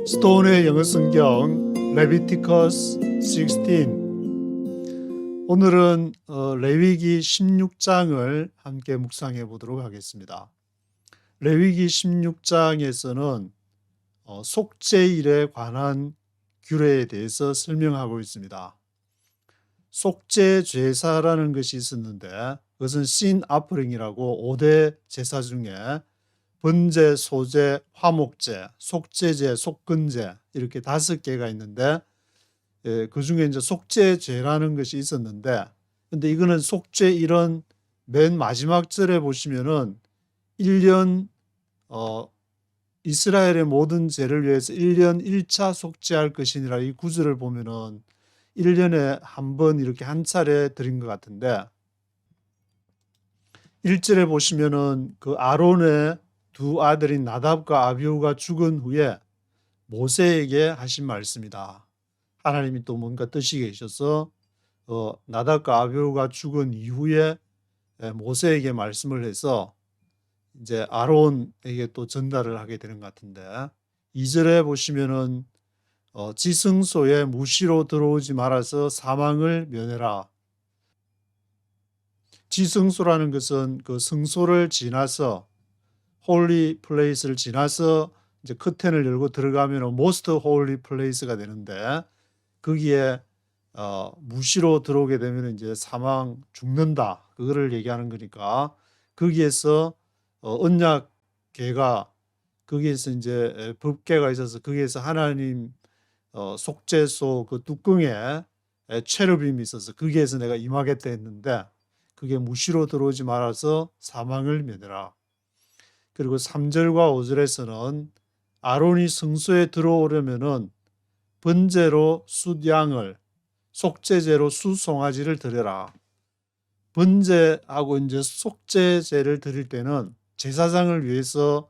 스톤의 영어 성경 레비티커스 16. 오늘은 레위기 16장을 함께 묵상해 보도록 하겠습니다. 레위기 16장에서는 속죄일에 관한 규례에 대해서 설명하고 있습니다. 속죄 제사라는 것이 있었는데 그것은 sin offering이라고 5대 제사 중에 번제, 소제, 화목제, 속죄제, 속건제 이렇게 5개가 있는데 그 중에 이제 속죄제라는 것이 있었는데 근데 이거는 속죄일은 맨 마지막 절에 보시면은 1년 이스라엘의 모든 죄를 위해서 1년 1차 속죄할 것이니라 이 구절을 보면은 1년에 한 번 이렇게 한 차례 드린 것 같은데 1절에 보시면은 그 아론의 두 아들인 나답과 아비후가 죽은 후에 모세에게 하신 말씀이다. 하나님이 또 뭔가 뜻이 계셔서 나답과 아비후가 죽은 이후에 모세에게 말씀을 해서 이제 아론에게 또 전달을 하게 되는 것 같은데 2절에 보시면은 지성소에 무시로 들어오지 말아서 사망을 면해라. 지성소라는 것은 그 성소를 지나서 홀리 플레이스를 지나서 이제 커튼을 열고 들어가면 모스트 홀리 플레이스가 되는데 거기에 무시로 들어오게 되면 이제 사망 죽는다 그거를 얘기하는 거니까 거기에서 언약궤가 거기에서 이제 법궤가 있어서 거기에서 하나님 속죄소 그 뚜껑에 체르빔이 있어서 거기에서 내가 임하겠다 했는데 그게 무시로 들어오지 말아서 사망을 면해라. 그리고 3절과 5절에서는 아론이 성소에 들어오려면은 번제로 숫양을 속죄제로 숫송아지를 드려라. 번제하고 이제 속죄제를 드릴 때는 제사장을 위해서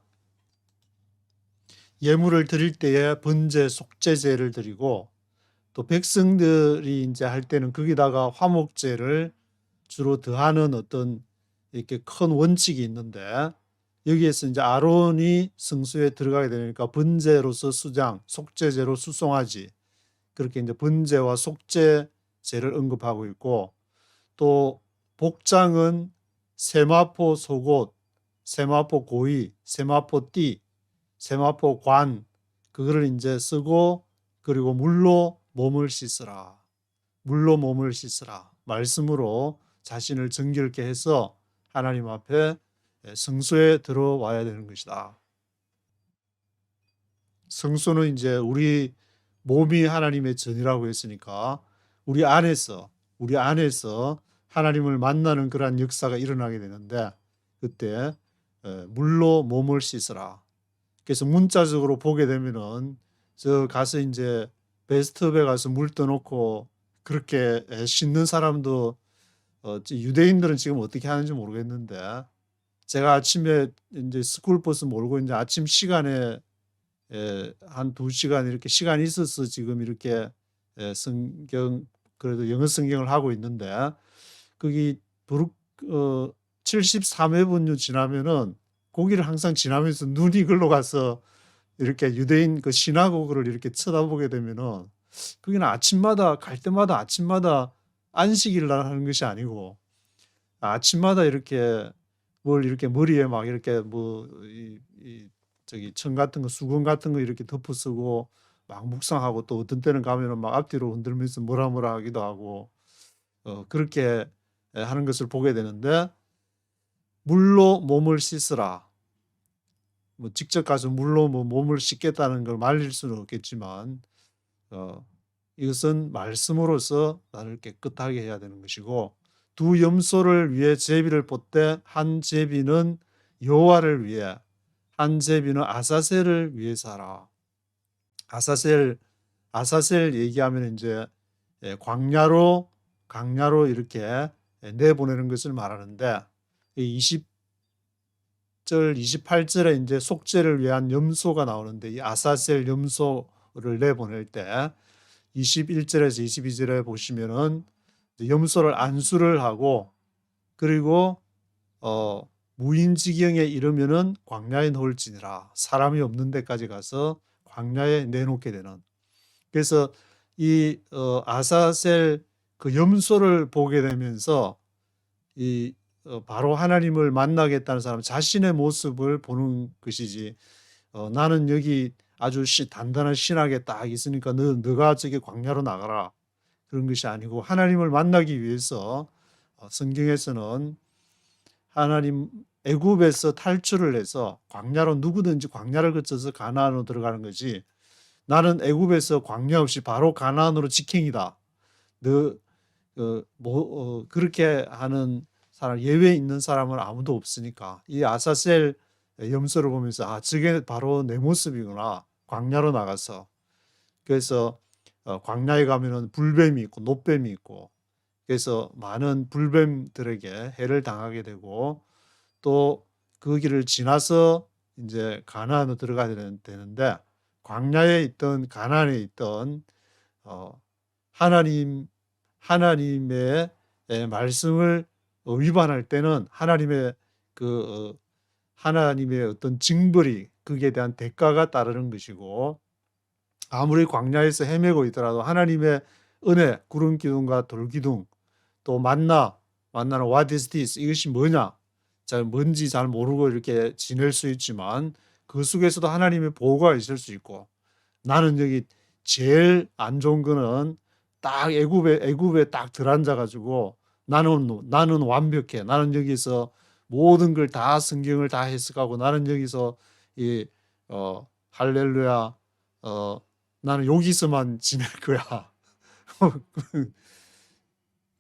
예물을 드릴 때에 번제 속죄제를 드리고 또 백성들이 이제 할 때는 거기다가 화목제를 주로 더하는 어떤 이렇게 큰 원칙이 있는데 여기에서 이제 아론이 성소에 들어가게 되니까 번제로서 수장, 속죄제로 수송아지 그렇게 이제 번제와 속죄제를 언급하고 있고 또 복장은 세마포 속옷, 세마포 고이, 세마포 띠, 세마포 관 그거를 이제 쓰고 그리고 물로 몸을 씻으라. 물로 몸을 씻으라. 말씀으로 자신을 정결케 해서 하나님 앞에 성소에 들어와야 되는 것이다. 성소는 이제 우리 몸이 하나님의 전이라고 했으니까 우리 안에서 하나님을 만나는 그러한 역사가 일어나게 되는데 그때 물로 몸을 씻으라. 그래서 문자적으로 보게 되면은 저 가서 이제 베스트업에 가서 물 떠놓고 그렇게 씻는 사람도 유대인들은 지금 어떻게 하는지 모르겠는데 제가 아침에 이제 스쿨버스 몰고 이제 아침 시간에 한 2시간 이렇게 시간이 있어서 지금 이렇게 성경 그래도 영어 성경을 하고 있는데 거기 73회분류 지나면은 거기를 항상 지나면서 눈이 글로 가서 이렇게 유대인 그 시나고그를 이렇게 쳐다보게 되면은 거기는 아침마다 갈 때마다 아침마다 안식일 날 하는 것이 아니고 아침마다 이렇게 뭘 이렇게 머리에 막 이렇게 뭐 저기 천 같은 거 수건 같은 거 이렇게 덮어 쓰고 막 묵상하고 또 어떤 때는 가면은 막 앞뒤로 흔들면서 뭐라 하기도 하고 그렇게 하는 것을 보게 되는데 물로 몸을 씻으라. 뭐 직접 가서 물로 뭐 몸을 씻겠다는 걸 말릴 수는 없겠지만 이것은 말씀으로서 나를 깨끗하게 해야 되는 것이고 두 염소를 위해 제비를 뽑되 한 제비는 여호와를 위해 한 제비는 아사셀을 위해서 하라. 아사셀 얘기하면 이제 광야로 이렇게 내보내는 것을 말하는데 20절 28절에 이제 속죄를 위한 염소가 나오는데 이 아사셀 염소를 내보낼 때 21절에서 22절에 보시면은 염소를 안수를 하고 그리고 무인지경에 이르면은 광야에 넣을지니라. 사람이 없는 데까지 가서 광야에 내놓게 되는. 그래서 이 아사셀 그 염소를 보게 되면서 이 바로 하나님을 만나겠다는 사람 자신의 모습을 보는 것이지, 나는 여기 아주 단단한 신학에 딱 있으니까 너가 저기 광야로 나가라, 그런 것이 아니고, 하나님을 만나기 위해서 성경에서는 하나님 애굽에서 탈출을 해서 광야로, 누구든지 광야를 거쳐서 가나안으로 들어가는 거지, 나는 애굽에서 광야 없이 바로 가나안으로 직행이다, 너 그렇게 하는 사람, 예외 있는 사람은 아무도 없으니까, 이 아사셀 염소를 보면서 저게 바로 내 모습이구나, 광야로 나가서. 그래서 광야에 가면은 불뱀이 있고 노뱀이 있고, 그래서 많은 불뱀들에게 해를 당하게 되고, 또 그 길을 지나서 이제 가나안으로 들어가야 되는데, 광야에 있던, 가나안에 있던 하나님의 말씀을 위반할 때는 하나님의 어떤 징벌이, 거기에 대한 대가가 따르는 것이고, 아무리 광야에서 헤매고 있더라도 하나님의 은혜, 구름 기둥과 돌 기둥, 또 만나는 what is this, 이것이 뭐냐, 뭔지 잘 모르고 이렇게 지낼 수 있지만, 그 속에서도 하나님의 보호가 있을 수 있고, 나는 여기 제일 안 좋은 거는 딱 애굽에 딱 들어앉아 가지고, 나는 완벽해, 나는 여기서 모든 걸 다, 성경을 다 해석하고, 나는 여기서 이 할렐루야, 나는 여기서만 지낼 거야.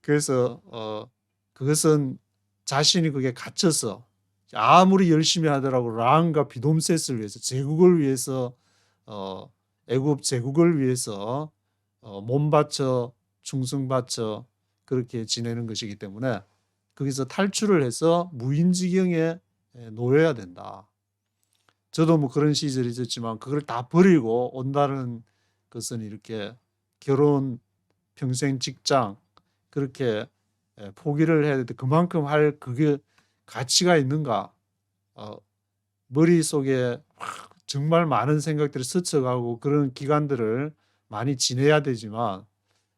그래서 그것은 자신이 그게 갇혀서, 아무리 열심히 하더라도 라암과 비돔셋을 위해서, 제국을 위해서, 애굽 제국을 위해서 몸 바쳐 충성 바쳐 그렇게 지내는 것이기 때문에, 거기서 탈출을 해서 무인지경에 놓여야 된다. 저도 뭐 그런 시절이 있었지만, 그걸 다 버리고 온다는 것은 이렇게 결혼, 평생 직장, 그렇게 포기를 해야 되는데, 그만큼 할 그게 가치가 있는가? 머릿속에 정말 많은 생각들이 스쳐가고 그런 기간들을 많이 지내야 되지만,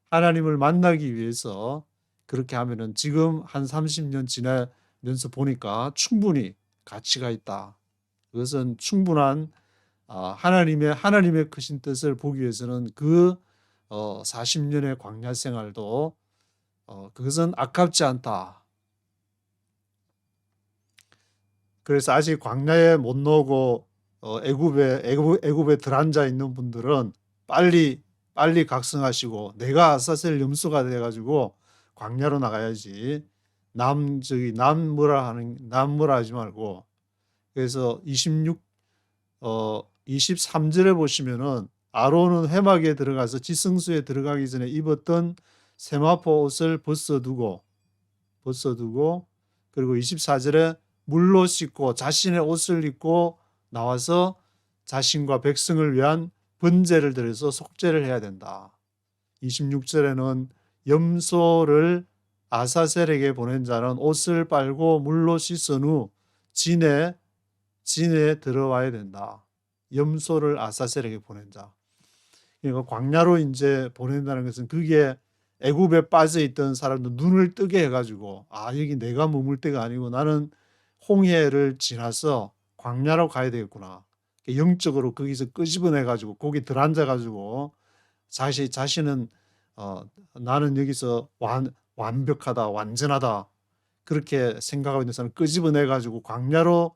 하나님을 만나기 위해서 그렇게 하면은 지금 한 30년 지내면서 보니까 충분히 가치가 있다. 그것은 충분한, 하나님의 크신 뜻을 보기 위해서는 그 40년의 광야 생활도 그것은 아깝지 않다. 그래서 아직 광야에 못 나오고 애굽에 들어앉아 있는 분들은 빨리 각성하시고, 내가 아사셀 염소가 돼가지고 광야로 나가야지, 남 뭐라 하지 말고. 그래서 23절에 보시면은, 아론은 회막에 들어가서 지성소에 들어가기 전에 입었던 세마포 옷을 벗어두고, 그리고 24절에 물로 씻고 자신의 옷을 입고 나와서 자신과 백성을 위한 번제를 드려서 속죄를 해야 된다. 26절에는 염소를 아사셀에게 보낸 자는 옷을 빨고 물로 씻은 후 진에 들어와야 된다. 염소를 아사셀에게 보낸 자. 그러니까 광야로 이제 보낸다는 것은, 그게 애굽에 빠져 있던 사람들 눈을 뜨게 해가지고, 여기 내가 머물 때가 아니고 나는 홍해를 지나서 광야로 가야 되겠구나. 영적으로 거기서 끄집어내가지고 거기 들어앉아가지고 자신은 나는 여기서 완벽하다, 완전하다, 그렇게 생각하고 있는 사람 끄집어내가지고 광야로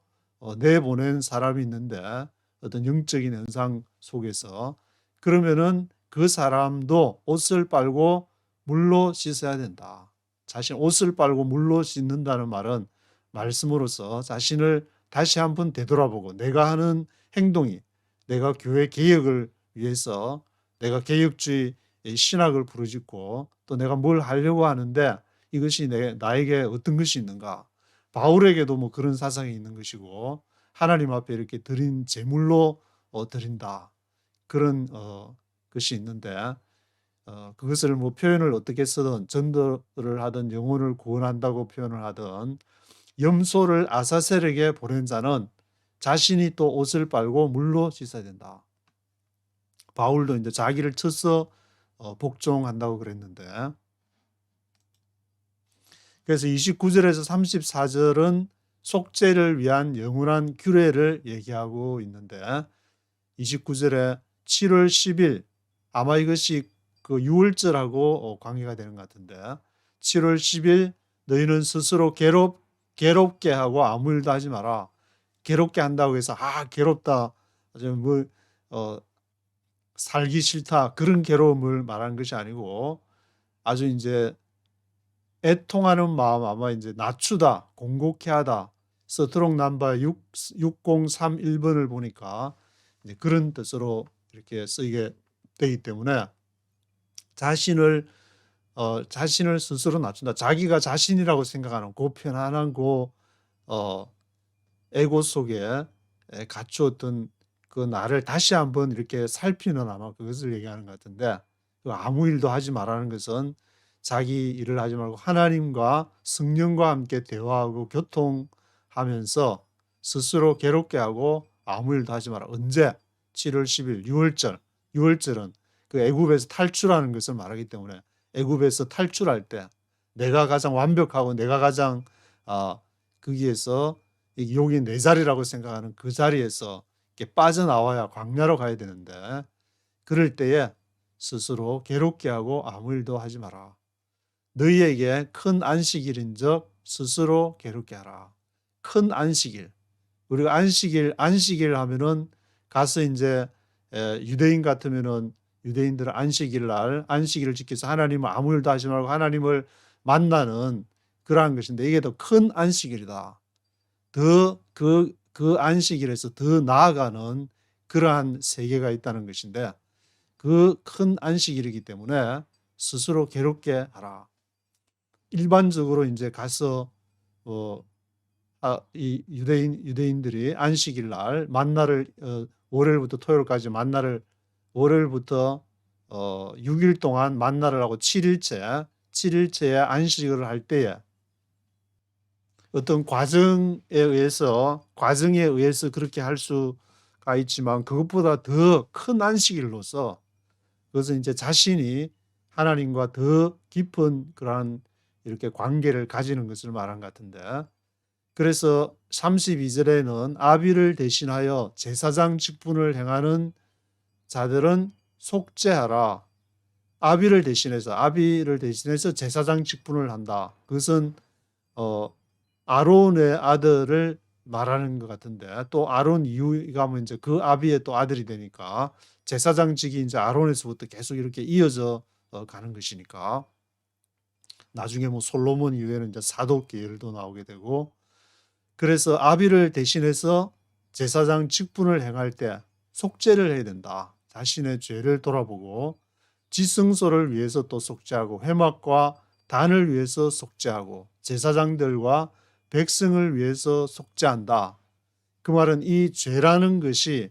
내보낸 사람이 있는데, 어떤 영적인 현상 속에서, 그러면은 그 사람도 옷을 빨고 물로 씻어야 된다. 자신 옷을 빨고 물로 씻는다는 말은 말씀으로서 자신을 다시 한번 되돌아보고, 내가 하는 행동이, 내가 교회 개혁을 위해서 내가 개혁주의 신학을 부르짖고, 또 내가 뭘 하려고 하는데 이것이 나에게 어떤 것이 있는가. 바울에게도 뭐 그런 사상이 있는 것이고, 하나님 앞에 이렇게 드린 제물로 드린다, 그런 것이 있는데, 그것을 뭐 표현을 어떻게 쓰든, 전도를 하든 영혼을 구원한다고 표현을 하든, 염소를 아사셀에게 보낸 자는 자신이 또 옷을 빨고 물로 씻어야 된다. 바울도 이제 자기를 쳐서 복종한다고 그랬는데, 그래서 29절에서 34절은 속죄를 위한 영원한 규례를 얘기하고 있는데, 29절에 7월 10일, 아마 이것이 그 유월절하고 관계가 되는 것 같은데, 7월 10일 너희는 스스로 괴롭게 하고 아무 일도 하지 마라. 괴롭게 한다고 해서 괴롭다, 뭐 살기 싫다, 그런 괴로움을 말하는 것이 아니고, 아주 이제 애통하는 마음, 아마 이제 낮추다, 공고케 하다. 서트록 남바 6031번을 보니까 이제 그런 뜻으로 이렇게 쓰이게 되기 때문에 자신을 스스로 낮춘다. 자기가 자신이라고 생각하는 그 편안한 에고 속에 갖추었던 그 나를 다시 한번 이렇게 살피는, 아마 그것을 얘기하는 것 같은데, 아무 일도 하지 말라는 것은 자기 일을 하지 말고 하나님과 성령과 함께 대화하고 교통하면서 스스로 괴롭게 하고 아무 일도 하지 마라. 언제? 7월 10일 유월절. 유월절은 그 애굽에서 탈출하는 것을 말하기 때문에, 애굽에서 탈출할 때 내가 가장 완벽하고 내가 가장 거기에서 여기 내 자리라고 생각하는 그 자리에서 이렇게 빠져나와야 광야로 가야 되는데, 그럴 때에 스스로 괴롭게 하고 아무 일도 하지 마라. 너희에게 큰 안식일인즉 스스로 괴롭게 하라. 큰 안식일. 우리가 안식일 하면은 가서 이제 유대인 같으면은 유대인들은 안식일 날 안식일을 지켜서 하나님을 아무 일도 하지 말고 하나님을 만나는 그러한 것인데, 이게 더 큰 안식일이다. 그 안식일에서 더 나아가는 그러한 세계가 있다는 것인데, 그 큰 안식일이기 때문에 스스로 괴롭게 하라. 일반적으로 이제 가서 이 유대인들이 안식일 날 만나를 월요일부터 토요일까지 만나를, 월요일부터 6일 동안 만나를 하고 7일째에 안식을 할 때에 어떤 과정에 의해서 그렇게 할 수가 있지만, 그것보다 더 큰 안식일로서 그것은 이제 자신이 하나님과 더 깊은 그러한 이렇게 관계를 가지는 것을 말한 것 같은데, 그래서 32절에는 아비를 대신하여 제사장 직분을 행하는 자들은 속죄하라. 아비를 대신해서 제사장 직분을 한다. 그것은 아론의 아들을 말하는 것 같은데, 또 아론 이후가 뭐 이제 그 아비의 또 아들이 되니까 제사장직이 이제 아론에서부터 계속 이렇게 이어져 가는 것이니까, 나중에 뭐 솔로몬 이후에는 이제 사독 계열도 나오게 되고, 그래서 아비를 대신해서 제사장 직분을 행할 때 속죄를 해야 된다. 자신의 죄를 돌아보고 지성소를 위해서 또 속죄하고 회막과 단을 위해서 속죄하고 제사장들과 백성을 위해서 속죄한다. 그 말은 이 죄라는 것이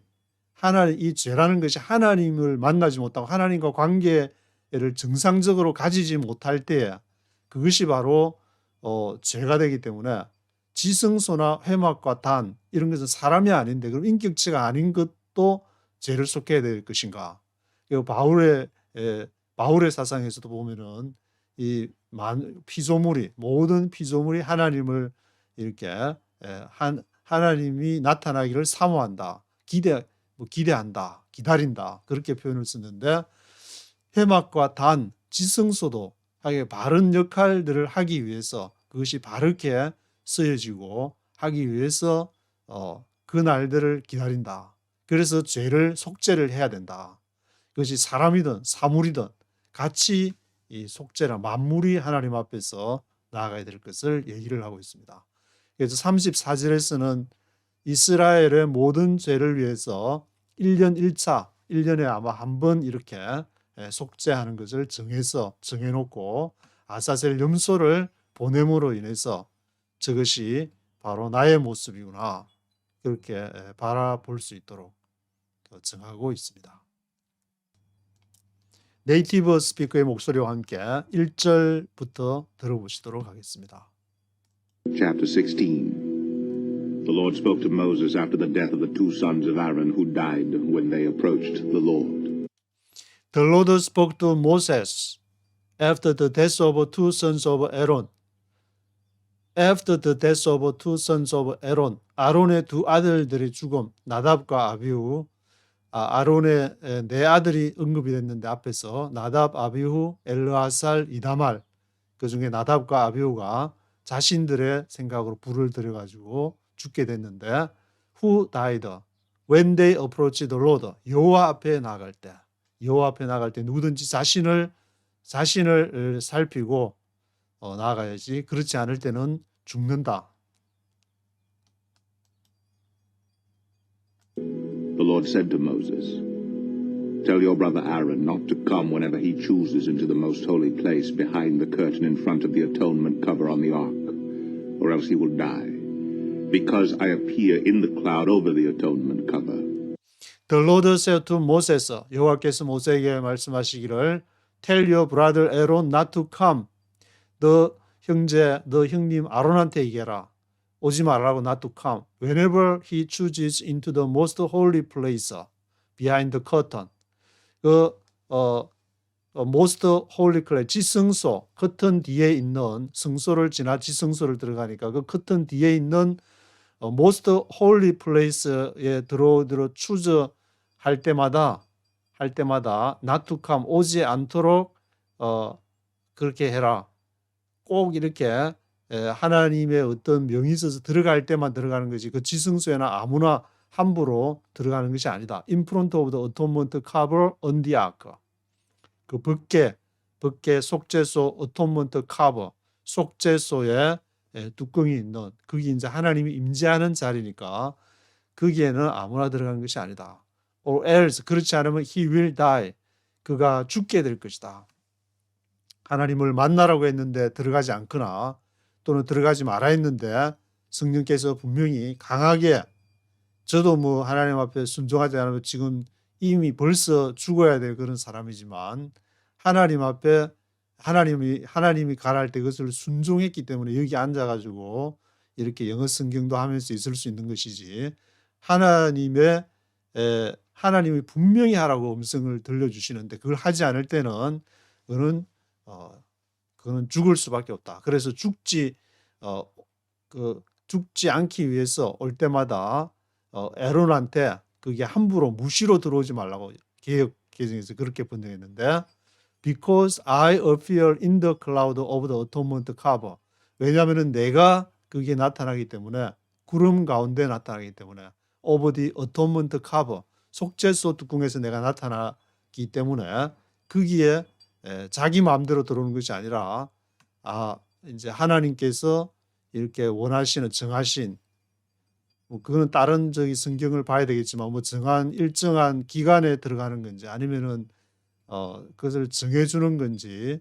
하나님을 만나지 못하고 하나님과 관계를 정상적으로 가지지 못할 때에 그것이 바로 죄가 되기 때문에, 지성소나 회막과 단 이런 것은 사람이 아닌데 그럼 인격체가 아닌 것도 죄를 속해야 될 것인가? 그리고 바울의 사상에서도 보면은 이 모든 피조물이 하나님을 이렇게 하나님이 나타나기를 사모한다, 기대한다, 기다린다, 그렇게 표현을 쓰는데, 회막과 단, 지성소도 바른 역할들을 하기 위해서, 그것이 바르게 쓰여지고 하기 위해서 그 날들을 기다린다. 그래서 속죄를 해야 된다. 그것이 사람이든 사물이든 같이 이 속죄라, 만물이 하나님 앞에서 나아가야 될 것을 얘기를 하고 있습니다. 그래서 34절에서는 이스라엘의 모든 죄를 위해서 1년에 아마 한 번 이렇게 속죄하는 것을 정해놓고 아사셀 염소를 보냄으로 인해서 저것이 바로 나의 모습이구나, 그렇게 바라볼 수 있도록 정하고 있습니다. 네이티브 스피커의 목소리와 함께 1절부터 들어보시도록 하겠습니다. Chapter 16. The Lord spoke to Moses after the death of the two sons of Aaron who died when they approached the Lord. The Lord spoke to Moses after the death of two sons of Aaron. After the death of two sons of Aaron. 아론의 두 아들들의 죽음, 나답과 아비후. 아론의 네 아들이 언급이 됐는데 앞에서 나답, 아비후, 엘르아살, 이다말. 그 중에 나답과 아비후가 자신들의 생각으로 불을 들여가지고 죽게 됐는데 Who died? When they approached the Lord. 여호와 앞에 나갈 때. 여호와 앞에 나갈 때 누구든지 자신을 살피고 나아가야지. 그렇지 않을 때는 죽는다. The Lord said to Moses, Tell your brother Aaron not to come whenever he chooses into the most holy place behind the curtain in front of the atonement cover on the ark, or else he will die, because I appear in the cloud over the atonement cover. The Lord said to Moses, 여호와께서 모세에게 말씀하시기를 Tell your brother Aaron not to come. 너 형님 아론한테 얘기해라. 오지 말라고 not to come. Whenever he chooses into the most holy place behind the curtain. most holy place, 지성소, 커튼 뒤에 있는 성소를 지나 지성소를 들어가니까 그 커튼 뒤에 있는 most holy place에 들어 추저할 때마다 not to come, 오지 않도록 그렇게 해라. 꼭 이렇게 하나님의 어떤 명이 있어서 들어갈 때만 들어가는 거지. 그 지성소에나 아무나 함부로 들어가는 것이 아니다. In front of the atonement cover on the ark. 그 벗개 속죄소 atonement cover, 속죄소에 뚜껑이 있는, 그게 이제 하나님이 임재하는 자리니까 거기에는 아무나 들어가는 것이 아니다. Or else, 그렇지 않으면 he will die. 그가 죽게 될 것이다. 하나님을 만나라고 했는데 들어가지 않거나 또는 들어가지 말아 했는데 성령께서 분명히 강하게 저도 뭐 하나님 앞에 순종하지 않으면 지금 이미 벌써 죽어야 될 그런 사람이지만 하나님 앞에 하나님이 가라할 때 그것을 순종했기 때문에 여기 앉아가지고 이렇게 영어 성경도 하면서 있을 수 있는 것이지. 하나님이 분명히 하라고 음성을 들려주시는데 그걸 하지 않을 때는 그거는 죽을 수밖에 없다. 그래서 죽지 않기 위해서 올 때마다 에론한테 그게 함부로 무시로 들어오지 말라고 개역 개정에서 그렇게 번역했는데 because I appear in the cloud of the atonement cover. 왜냐하면 내가 그게 나타나기 때문에 구름 가운데 나타나기 때문에 of the atonement cover 속죄소 뚜껑에서 내가 나타나기 때문에 거기에 자기 마음대로 들어오는 것이 아니라 이제 하나님께서 이렇게 원하시는 정하신 그거는 다른 성경을 봐야 되겠지만 정한 일정한 기간에 들어가는 건지 아니면은 그것을 정해주는 건지.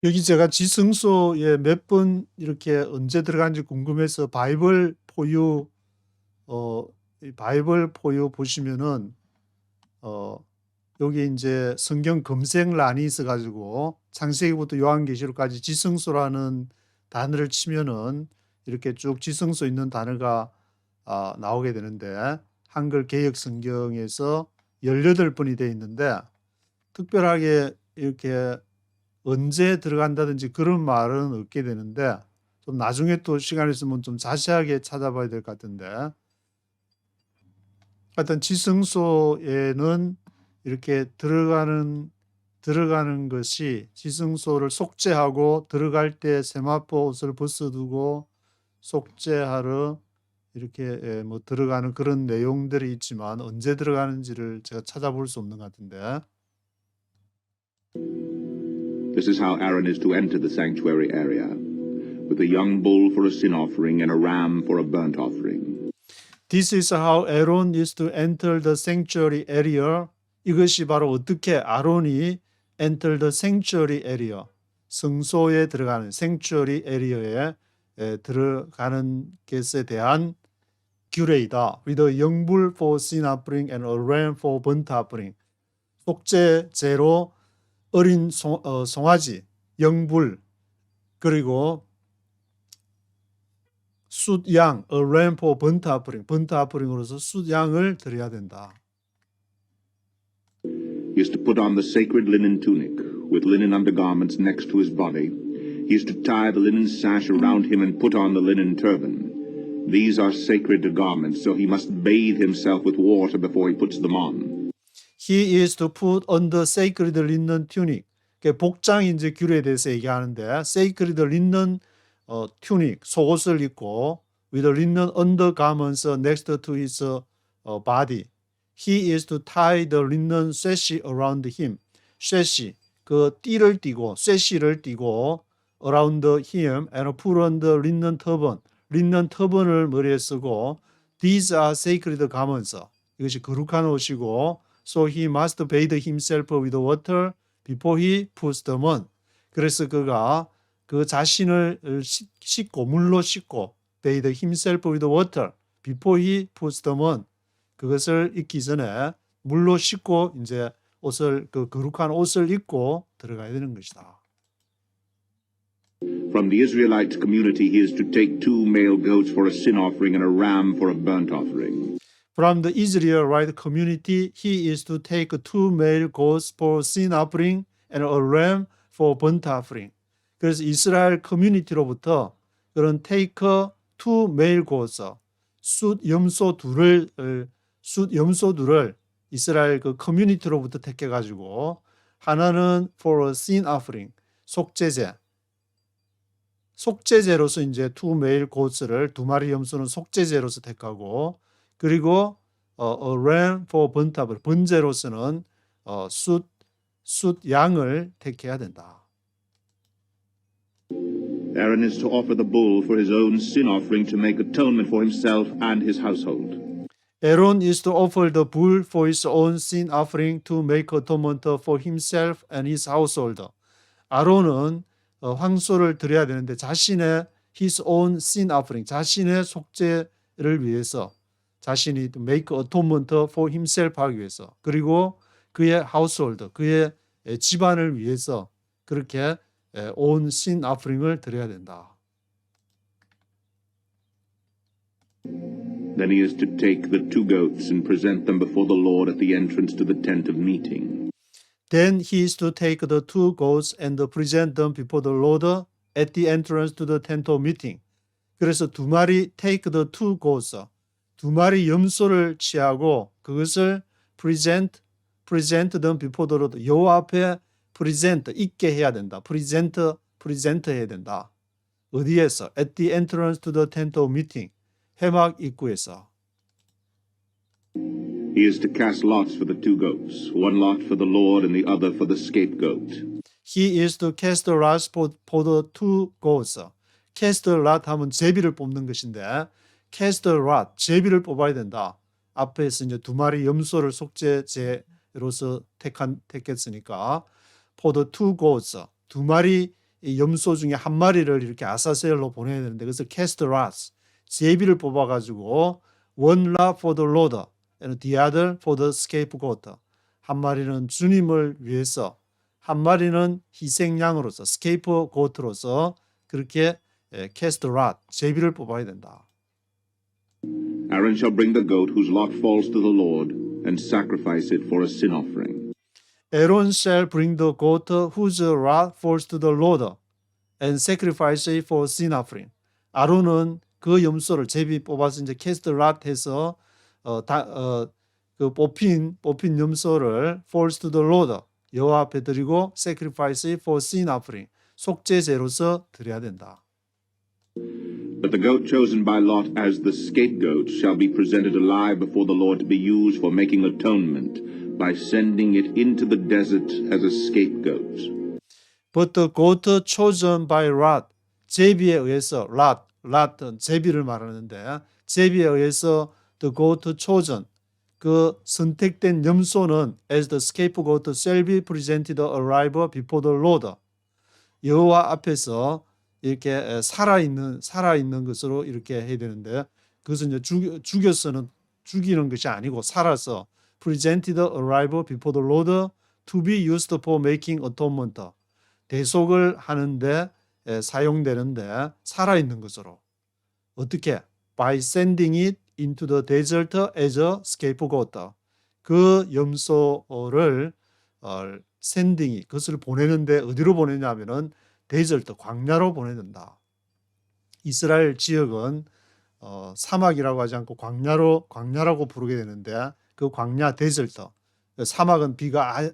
여기 제가 지성소에 몇 번 이렇게 언제 들어간지 궁금해서 바이블 포유 보시면은 여기 이제 성경 검색란이 있어가지고 창세기부터 요한계시록까지 지성소라는 단어를 치면은 이렇게 쭉 지성소 있는 단어가 나오게 되는데 한글 개역 성경에서 18번이 되어 있는데 특별하게 이렇게 언제 들어간다든지 그런 말은 없게 되는데 좀 나중에 또 시간 있으면 좀 자세하게 찾아봐야 될 것 같은데 하여튼 지성소에는 이렇게 들어가는 것이 지성소를 속죄하고 들어갈 때 세마포 옷을 벗어두고 속죄하러 이렇게 들어가는 그런 내용들이 있지만 언제 들어가는지를 제가 찾아볼 수 없는 것 같은데. This is how Aaron is to enter the sanctuary area, with a young bull for a sin offering and a ram for a burnt offering. This is how Aaron is to enter the sanctuary area. 이것이 바로 어떻게 아론이 enter the sanctuary area, 성소에 들어가는 sanctuary area에 들어가는 것에 대한 규례이다. With a young bull for sin offering and a ram for burnt offering. 속죄제로 어린 송아지, 영불, 그리고 숫양, a ram for burnt offering, burnt offering으로서 숫양을 드려야 된다. He is to put on the sacred linen tunic, with linen undergarments next to his body. He is to tie the linen sash around him and put on the linen turban. These are sacred garments, so he must bathe himself with water before he puts them on. He is to put on the sacred linen tunic. 복장이 이제 규례에 대해서 얘기하는데 sacred linen tunic, 속옷을 입고 with a linen undergarments next to his body. He is to tie the linen sash around him. sash, 그 띠를 띠고, sash를 띠고 around him and put on the linen turban. linen turban을 머리에 쓰고 these are sacred garments. 이것이 거룩한 옷이고 so he must bathe himself with water before he puts them on. 그래서 그가 그 자신을 씻고 물로 씻고 bathe himself with water before he puts them on. 그것을 입기 전에 물로 씻고 이제 옷을 그 거룩한 옷을 입고 들어가야 되는 것이다. From the Israelite community, he is to take 2 male goats for a sin offering and a ram for a burnt offering. From the Israelite community, he is to take 2 male goats for sin offering and a ram for burnt offering. 그래서 이스라엘 커뮤니티로부터 그런 take 2 male goats, 숫 염소 둘을 이스라엘 그 커뮤니티로부터 택해 가지고 하나는 for a sin offering, 속죄제로서 이제 2 male goats를 2마리 염소는 속죄제로서 택하고 그리고 a ram for burnt offering, 번제로서는 숫 양을 택해야 된다. Aaron is to offer the bull for his own sin offering to make atonement for himself and his household. Aaron is to offer the bull for his own sin offering to make atonement for himself and his household. 아론은 황소를 드려야 되는데 자신의 his own sin offering, 자신의 속죄를 위해서 자신이 make atonement for himself 하기 위해서 그리고 그의 household, 그의 집안을 위해서 그렇게 own sin offering을 드려야 된다. Then he is to take the 2 goats and present them before the Lord at the entrance to the tent of meeting. Then he is to take the 2 goats and present them before the Lord at the entrance to the tent of meeting. 그래서 2마리 take the 2 goats, 2마리 염소를 취하고 그것을 present them before the Lord. 여호와 앞에 present 있게 해야 된다. present 해야 된다. 어디에서? At the entrance to the tent of meeting. 회막 입구에서. He is to cast lots for the 2 goats, one lot for the Lord and the other for the scapegoat. He is to cast lots for the 2 goats. cast lot 하면 제비를 뽑는 것인데 cast lot, 제비를 뽑아야 된다. 앞에서 이제 2마리 염소를 속죄제로서 택했으니까 for the 2 goats, 2마리 염소 중에 1마리를 이렇게 아사셀로 보내야 되는데 그래서 cast lots, 제비를 뽑아가지고 one lot for the Lord and the other for the scapegoat. 1마리는 주님을 위해서, 1마리는 희생양으로서, scapegoat로서 그렇게 cast lot, 제비를 뽑아야 된다. Aaron shall bring the goat whose lot falls to the Lord and sacrifice it for a sin offering. Aaron shall bring the goat whose lot falls to the Lord and sacrifice it for sin offering. 아론은 그 염소를 제비 뽑아서 이제 cast lot 해서 그 뽑힌 염소를 falls to the Lord 여호와 앞에 드리고 sacrifice it for sin offering 속죄제로서 드려야 된다. But the goat chosen by Lot as the scapegoat shall be presented alive before the Lord to be used for making atonement by sending it into the desert as a scapegoat. But the goat chosen by Lot, 제비에 의해서 Lot, 제비를 말하는데 제비에 의해서 the goat chosen, 그 선택된 염소는 as the scapegoat shall be presented alive before the Lord. 여호와 앞에서 이렇게 살아있는 것으로 이렇게 해야 되는데 그것은 이제 죽여서는 죽이는 것이 아니고 살아서 presented alive before the Lord to be used for making atonement. 대속을 하는데 사용되는데 살아있는 것으로. 어떻게? By sending it into the desert as a scapegoat. 그 염소를 샌딩이 그것을 보내는데 어디로 보내냐면은 데절트 광야로 보내는다. 이스라엘 지역은 사막이라고 하지 않고 광야라고 부르게 되는데 그 광야 데절트 사막은 비가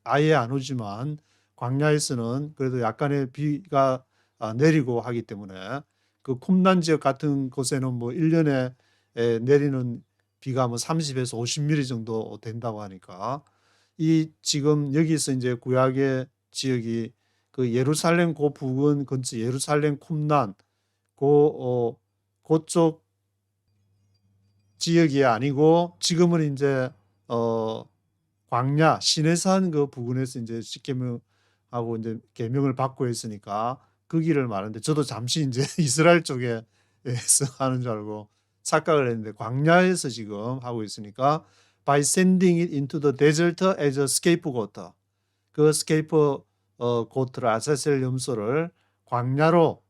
아예 안 오지만 광야에서는 그래도 약간의 비가 내리고 하기 때문에 그 쿰란 지역 같은 곳에는 뭐 1년에 내리는 비가 뭐 30에서 50mm 정도 된다고 하니까 이 지금 여기서 이제 구약의 지역이 그 예루살렘 그 부근 근처 예루살렘 쿰란 그쪽 지역이 아니고 지금은 이제 광야 시내산 그 부근에서 이제 십계명하고 이제 계명을 받고 있으니까 그 길을 말하는데 저도 잠시 이제 이스라엘 쪽에서 하는 줄 알고 착각을 했는데 광야에서 지금 하고 있으니까 by sending it into the desert as a scapegoat 그 스케이프고트를 아사셀 염소를 광야로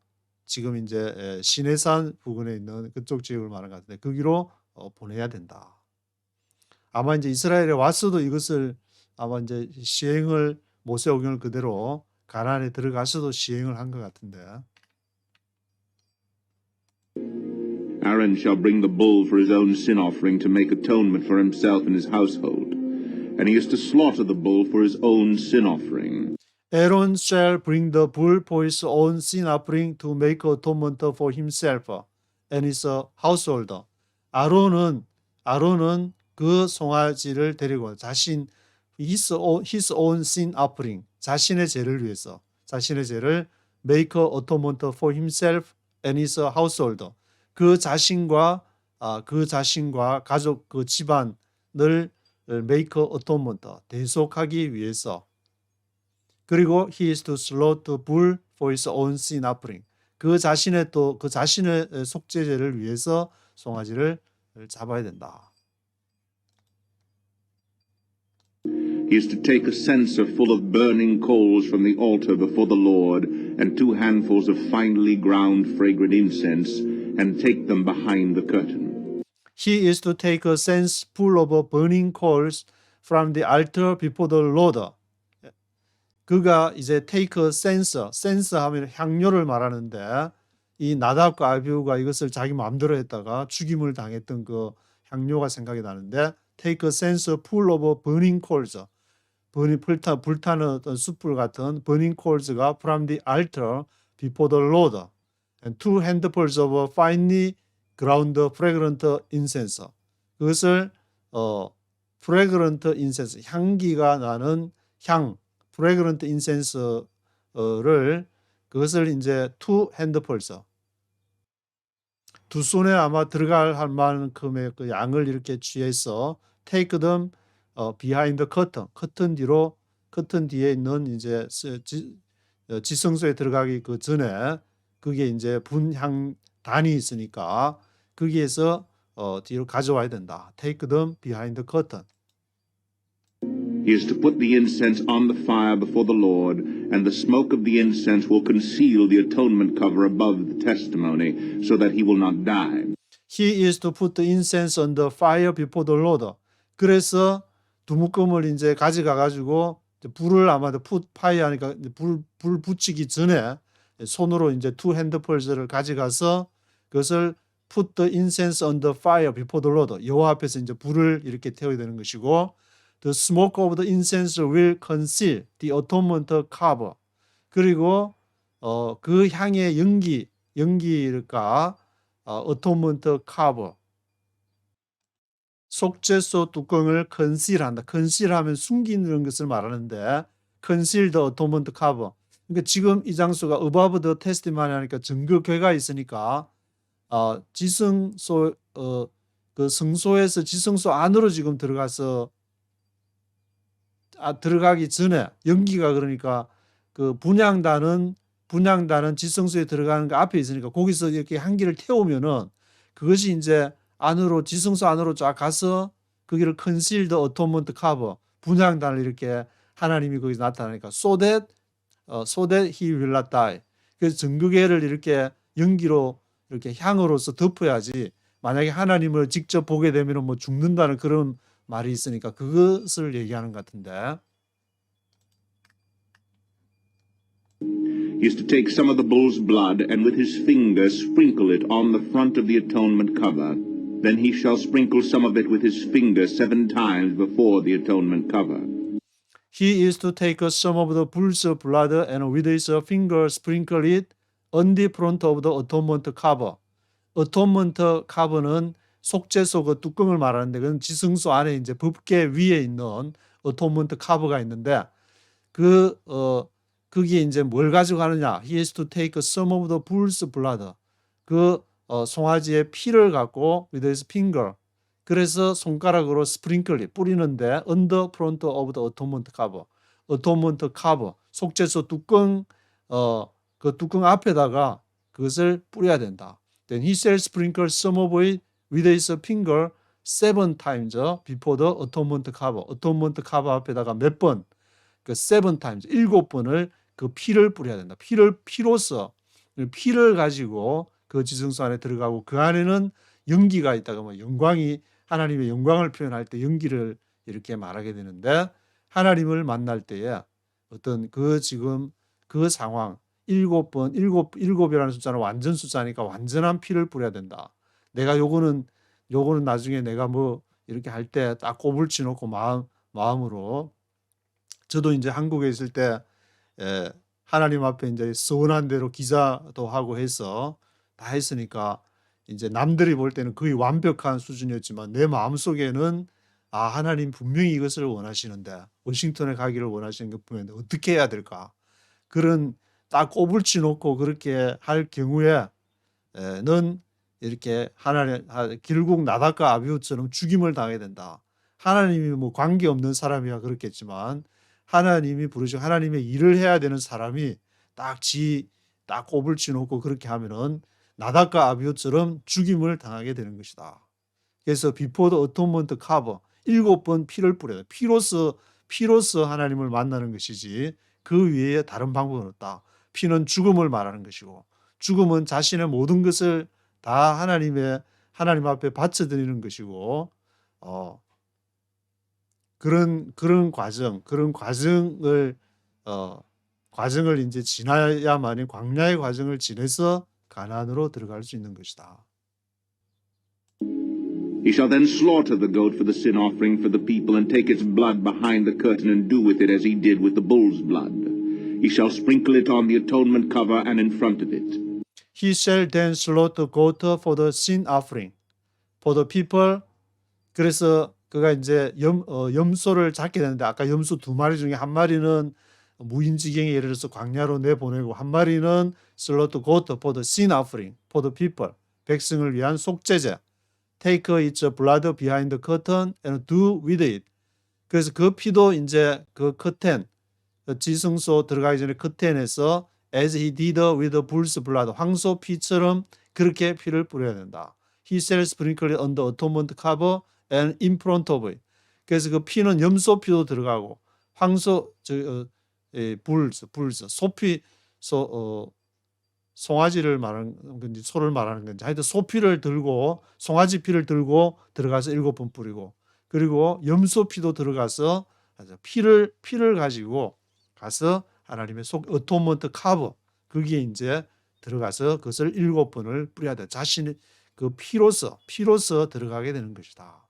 지금 이제 시내산 부근에 있는 그쪽 지역을 말하는 것 같은데 거기로 보내야 된다. 아마 이제 이스라엘에 왔어도 이것을 아마 이제 시행을 모세오경을 그대로 가나안에 들어가서도 시행을 한 것 같은데. Aaron shall bring the bull for his own sin offering to make atonement for himself and his household, and he is to slaughter the bull for his own sin offering. Aaron shall bring the bull for his own sin offering to make atonement for himself and his household. 아론은 그 송아지를 데리고 자신 his own sin offering 자신의 죄를 위해서 자신의 죄를 make atonement for himself and his household 그 자신과 가족 그 집안을 make atonement 대속하기 위해서 그리고 he is to slaughter bull for his own sin offering 그 자신의 속죄제를 위해서 송아지를 잡아야 된다. He is to take a censer full of burning coals from the altar before the Lord, and 2 handfuls of finely ground fragrant incense, and take them behind the curtain. He is to take a censer full of burning coals from the altar before the Lord. 그가 이제 take a censer 하면 향료를 말하는데 이 나답과 아비후가 이것을 자기 마음대로 했다가 죽임을 당했던 그 향료가 생각이 나는데 take a censer full of burning coals 불타는 어떤 숯불 같은 burning coals가 from the altar before the Lord and 2 handfuls of finely ground fragrant incense 그것을 fragrant incense 향기가 나는 fragrant incense를 그것을 이제 2 handfuls 두 손에 아마 들어갈 할 만큼의 그 양을 이렇게 취해서 take them behind the curtain 뒤로 커튼 뒤에 있는 이제 지성소에 들어가기 그 전에 그게 이제 분향단이 있으니까 거기에서 뒤로 가져와야 된다. Take them behind the curtain. He is to put the incense on the fire before the Lord, and the smoke of the incense will conceal the atonement cover above the testimony, so that he will not die. He is to put the incense on the fire before the Lord. 그래서 두묶음을 이제 가져가 가지고 불을 아마 put fire 하니까 불 붙이기 전에 손으로 이제 2 handfuls 가져가서 그것을 put the incense on the fire before the Lord. 여호와 앞에서 이제 불을 이렇게 태워야 되는 것이고 the smoke of the incense will conceal the atonement cover. 그리고 그 향의 연기가 atonement cover. 속죄소 뚜껑을 conceal한다. conceal하면 숨기는 것을 말하는데 conceal the atonement cover. 그러니까 지금 이 장소가 above the testimony 하니까 증거궤가 있으니까 지성소 그 성소에서 지성소 안으로 지금 들어가서 들어가기 전에 연기가 그러니까 그 분향단은 지성소에 들어가는 거 앞에 있으니까 거기서 이렇게 향기를 태우면은 그것이 이제 안으로 지성소 안으로 쫙 가서 거기를 conceal the atonement cover 분향단을 이렇게 하나님이 거기서 나타나니까 so that he will not die. 그래서 증거궤를 이렇게 연기로 이렇게 향으로서 덮어야지 만약에 하나님을 직접 보게 되면 뭐 죽는다는 그런 말이 있으니까 그것을 얘기하는 것 같은데 He is to take some of the bull's blood and with his finger sprinkle it on the front of the atonement cover. Then he shall sprinkle some of it with his finger 7 times before the atonement cover. He is to take some of the bull's blood and with his finger sprinkle it on the front of the atonement cover. atonement cover는 속죄소 그 뚜껑을 말하는데 그건 지성소 안에 이제 법궤 위에 있는 atonement cover가 있는데 그게 이제 뭘 가지고 가느냐? He has to take some of the bull's blood. 송아지의 피를 갖고 with his finger. 그래서 손가락으로 스프링클리 뿌리는데 on the front of the atonement cover. atonement cover. 속죄소 뚜껑 그 뚜껑 앞에다가 그것을 뿌려야 된다. Then he shall sprinkle some of it with his finger 7 times before the atonement cover. atonement cover 앞에다가 몇 번? 그 7 times 7번을 그 피를 뿌려야 된다. 피로서 피를 가지고 그 지성소 안에 들어가고 그 안에는 연기가 있다가 뭐 영광이 하나님의 영광을 표현할 때 연기를 이렇게 말하게 되는데 하나님을 만날 때에 어떤 지금 그 상황 7번, 7이라는 숫자는 완전 숫자니까 완전한 피를 뿌려야 된다. 내가 요거는 나중에 내가 뭐 이렇게 할 때 딱 꼬불치 놓고 마음으로 저도 이제 한국에 있을 때 하나님 앞에 이제 서운한 대로 기자도 하고 해서 다 했으니까 이제 남들이 볼 때는 거의 완벽한 수준이었지만 내 마음속에는 하나님 분명히 이것을 원하시는데 워싱턴에 가기를 원하시는 게 분명한데 어떻게 해야 될까? 그런 딱 꼬불치 놓고 그렇게 할 경우에는 이렇게 하나님 결국 나답과 아비후처럼 죽임을 당해야 된다. 하나님이 뭐 관계없는 사람이야 그렇겠지만 하나님이 부르시고 하나님의 일을 해야 되는 사람이 딱 꼬불치 놓고 그렇게 하면은 나답과 아비후처럼 죽임을 당하게 되는 것이다. 그래서 before the atonement cover 7번 피를 뿌려야 돼. 피로서 하나님을 만나는 것이지 그 외에 다른 방법은 없다. 피는 죽음을 말하는 것이고 죽음은 자신의 모든 것을 다 하나님 앞에 바쳐드리는 것이고 그런 과정을 이제 지나야만이 광야의 과정을 지내서 가나안으로 들어갈 수 있는 것이다. He shall then slaughter the goat for the sin offering for the people and take its blood behind the curtain and do with it as he did with the bull's blood. He shall sprinkle it on the atonement cover and in front of it. He shall then slaughter the goat for the sin offering for the people. 그래서 그가 이제 염소를 잡게 되는데 아까 염소 2마리 중에 한 마리는 무인지경에 예를 들어서 광야로 내보내고 한 마리는 slaughter goat for the sin offering for the people. 백성을 위한 속죄제. Take its blood behind the curtain and do with it. 그래서 그 피도 이제 그 커튼, 지성소 들어가기 전에 커튼에서 as he did with the bull's blood, 황소 피처럼 그렇게 피를 뿌려야 된다. He shall sprinkle it on the atonement cover and in front of it. 그래서 그 피는 염소 피도 들어가고 황소 불스 소피 송아지를 말하는 건지 소를 말하는 건지 하여튼 소피를 들고 송아지 피를 들고 들어가서 7번 뿌리고 그리고 염소 피도 들어가서 피를 가지고 가서 하나님의 어토먼트 카버 거기에 이제 들어가서 그것을 7번을 뿌려야 돼. 자신의 그 피로서 들어가게 되는 것이다.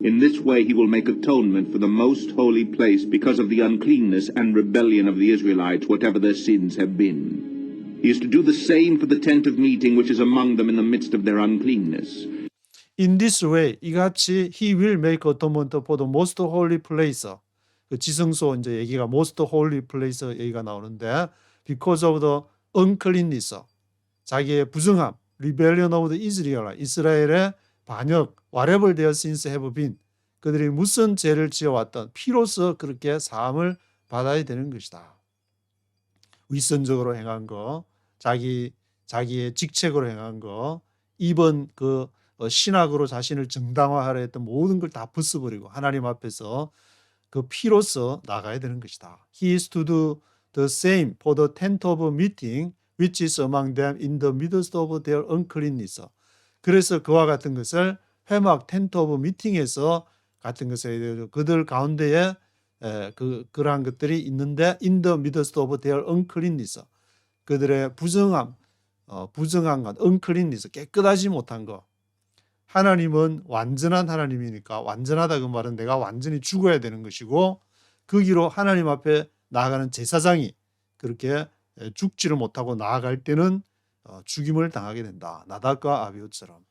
In this way he will make atonement for the most holy place because of the uncleanness and rebellion of the Israelites, whatever their sins have been. He is to do the same for the tent of meeting which is among them in the midst of their uncleanness. In this way, 이같이 he will make atonement for the most holy place. 그 지성소 이제 얘기가 most holy place 얘기가 나오는데 because of the uncleanness. 자기의 부정함, rebellion of the Israel. 이스라엘의 반역, whatever their sins have been. 그들이 무슨 죄를 지어왔던 피로서 그렇게 사함을 받아야 되는 것이다. 위선적으로 행한 거, 자기의 직책으로 행한 거, 이번 신학으로 자신을 정당화하려 했던 모든 걸 다 벗어버리고 하나님 앞에서 그 피로서 나가야 되는 것이다. He is to do the same for the tent of meeting, which is among them in the midst of their uncleanness. 그래서 그와 같은 것을 회막 텐트 오브 미팅에서 같은 것을 그들 가운데에 그러한 것들이 있는데 in the midst of their uncleanness. 그들의 부정한 것, uncleanness, 깨끗하지 못한 것. 하나님은 완전한 하나님이니까 완전하다 그 말은 내가 완전히 죽어야 되는 것이고 거기로 하나님 앞에 나아가는 제사장이 그렇게 죽지를 못하고 나아갈 때는 죽임을 당하게 된다. 나답과 아비후처럼.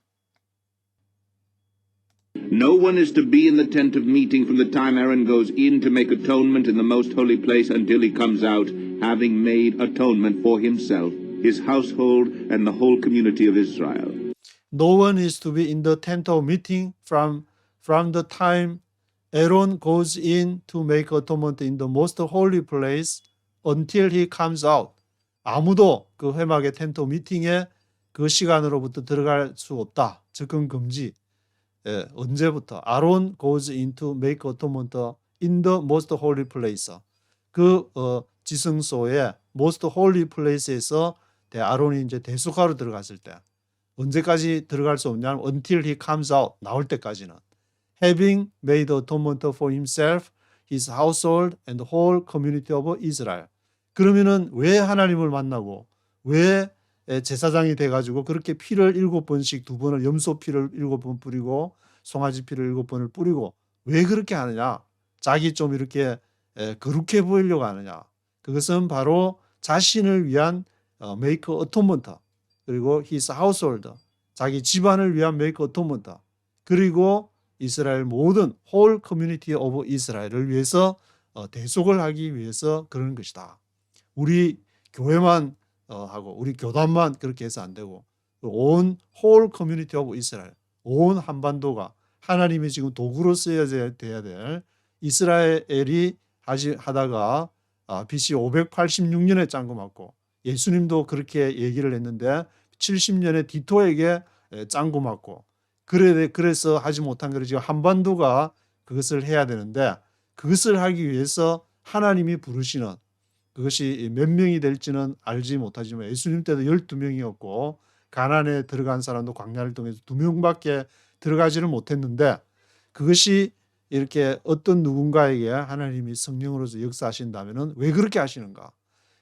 No one is to be in the tent of meeting from the time Aaron goes in to make atonement in the most holy place until he comes out, having made atonement for himself, his household, and the whole community of Israel. No one is to be in the tent of meeting from the time Aaron goes in to make atonement in the most holy place until he comes out. 아무도 그 회막의 텐트 미팅에 그 시간으로부터 들어갈 수 없다. 접근 금지. 언제부터? Aaron goes in to make atonement in the most holy place. 그 지성소의 most holy place에서 아론이 이제 대속하러 들어갔을 때 언제까지 들어갈 수 없냐면 until he comes out, 나올 때까지는. Having made atonement for himself, his household, and the whole community of Israel. 그러면은 왜 하나님을 만나고 왜 제사장이 돼가지고 그렇게 피를 7번씩 2번을 염소 피를 7번 뿌리고 송아지 피를 7번을 뿌리고 왜 그렇게 하느냐? 자기 좀 이렇게 거룩해 보이려고 하느냐? 그것은 바로 자신을 위한 make atonement 그리고 his household 자기 집안을 위한 make atonement 그리고 이스라엘 모든 whole community of Israel을 위해서 대속을 하기 위해서 그러는 것이다. 우리 교회만 하고 우리 교단만 그렇게 해서 안 되고 온 whole community of Israel 온 한반도가 하나님이 지금 도구로 쓰여져야 돼야 될 이스라엘이 하다가 BC 586년에 짱구 맞고 예수님도 그렇게 얘기를 했는데 70년에 디토에게 짱구 맞고 그래서 하지 못한 거를 지금 한반도가 그것을 해야 되는데 그것을 하기 위해서 하나님이 부르시는 그것이 몇 명이 될지는 알지 못하지만 예수님 때도 12명이었고 가나안에 들어간 사람도 광야를 통해서 2명밖에 들어가지를 못했는데 그것이 이렇게 어떤 누군가에게 하나님이 성령으로서 역사하신다면 왜 그렇게 하시는가?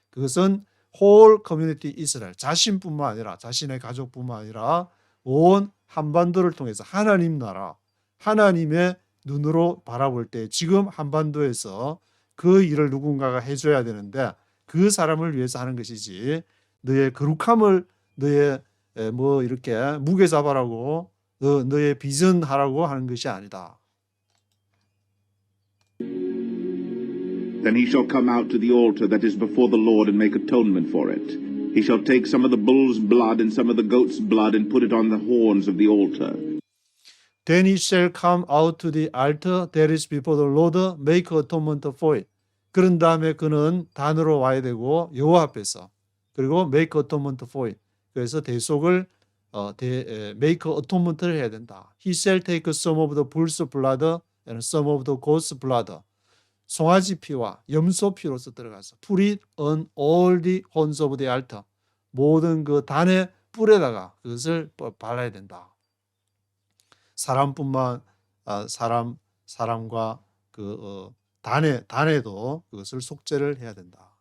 그것은 whole community Israel 자신뿐만 아니라 자신의 가족뿐만 아니라 온 한반도를 통해서 하나님 나라 하나님의 눈으로 바라볼 때 지금 한반도에서 그 일을 누군가가 해줘야 되는데 그 사람을 위해서 하는 것이지 너의 거룩함을 너의 뭐 이렇게 무게 잡아라고 너의 비전하라고 하는 것이 아니다. Then he shall come out to the altar that is before the Lord and make atonement for it. He shall take some of the bull's blood and some of the goat's blood and put it on the horns of the altar. Then he shall come out to the altar that is before the Lord, make atonement for it. 그런 다음에 그는 단으로 와야 되고 여호와 앞에서 그리고 make atonement for it. 그래서 대속을 make atonement를 해야 된다. He shall take some of the bull's blood and some of the goat's blood. 송아지 피와 염소 피로서 들어가서 put it on all the horns of the altar. 모든 그 단의 뿔에다가 그것을 발라야 된다. 사람과 그 단에도 그것을 속죄를 해야 된다.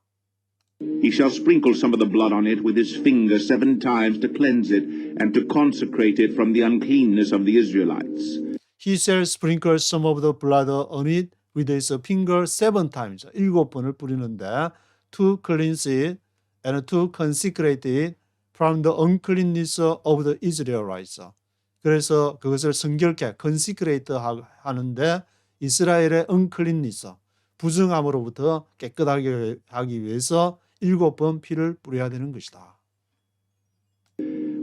He shall sprinkle some of the blood on it with his finger 7 times to cleanse it and to consecrate it from the uncleanness of the Israelites. He shall sprinkle some of the blood on it with his finger 7 times. 7번을 뿌리는데 to cleanse it and to consecrate it from the uncleanness of the Israelites. 그래서 그것을 성결케 consecrate 하는데 이스라엘의 uncleanness 부정함으로부터 깨끗하게 하기 위해서 7번 피를 뿌려야 되는 것이다.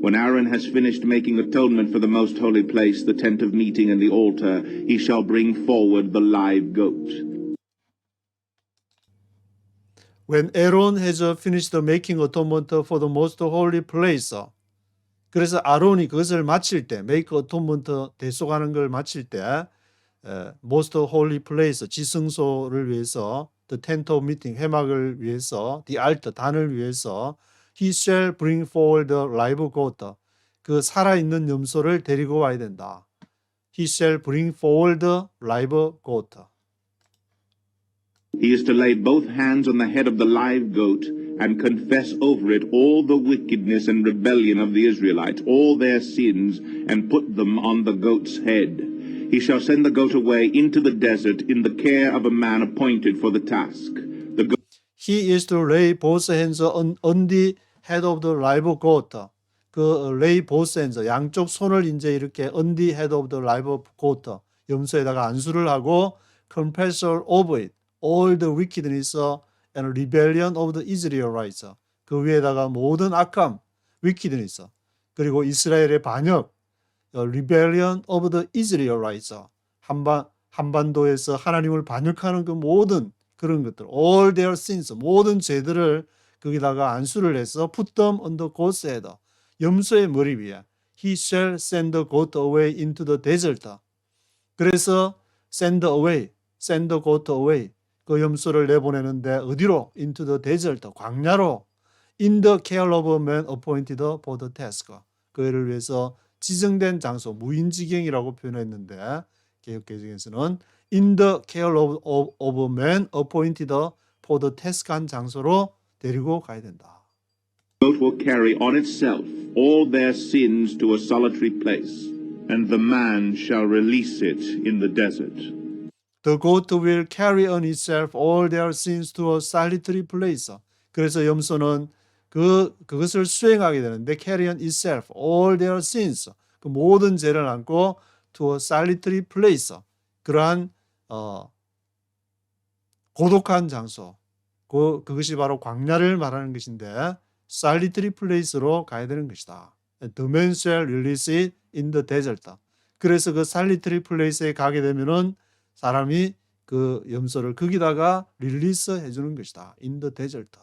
When Aaron has finished making atonement for the most holy place, the tent of meeting and the altar, he shall bring forward the live goat. When Aaron has finished making atonement for the most holy place. 그래서 아론이 그것을 마칠 때, make atonement 대속하는 걸 마칠 때, most holy place 지성소를 위해서, the tent of meeting 회막을 위해서, the altar 단을 위해서, he shall bring forward the live goat 그 살아있는 염소를 데리고 와야 된다. He shall bring forward the live goat. He is to lay both hands on the head of the live goat and confess over it all the wickedness and rebellion of the Israelites, all their sins, and put them on the goat's head. He shall send the goat away into the desert in the care of a man appointed for the task. The goat He is to lay both hands on the head of the live goat. 그 lay both hands, 양쪽 손을 이제 이렇게 on the head of the live goat, 염소에다가 안수를 하고 confess over it, all the wickedness and rebellion of the Israelites. 그 위에다가 모든 악함, wickedness, 그리고 이스라엘의 반역, rebellion of the Israelites. 한반도에서 하나님을 반역하는 그 모든 그런 것들, all their sins, 모든 죄들을 거기다가 안수를 해서 put them on the goat's head, 염소의 머리 위에. He shall send the goat away into the desert. 그래서 send the goat away. 그 염소를 내보내는데 어디로? into the desert, 광야로. in the care of a man appointed for the task. 그 일을 위해서 지정된 장소, 무인지경이라고 표현했는데 개역개정에서는 in the care of a man appointed for the task 한 장소로 데리고 가야 된다. goat will carry on itself all their sins to a solitary place, and the man shall release it in the desert. The goat will carry on itself all their sins to a solitary place. 그래서 염소는 그것을 수행하게 되는데 carry on itself all their sins, 그 모든 죄를 안고 to a solitary place, 그러한 고독한 장소, 그것이 바로 광야를 말하는 것인데 solitary place로 가야 되는 것이다. The man shall release it in the desert. 그래서 그 solitary place에 가게 되면은 사람이 그 염소를 거기다가 릴리스 해주는 것이다. In the desert.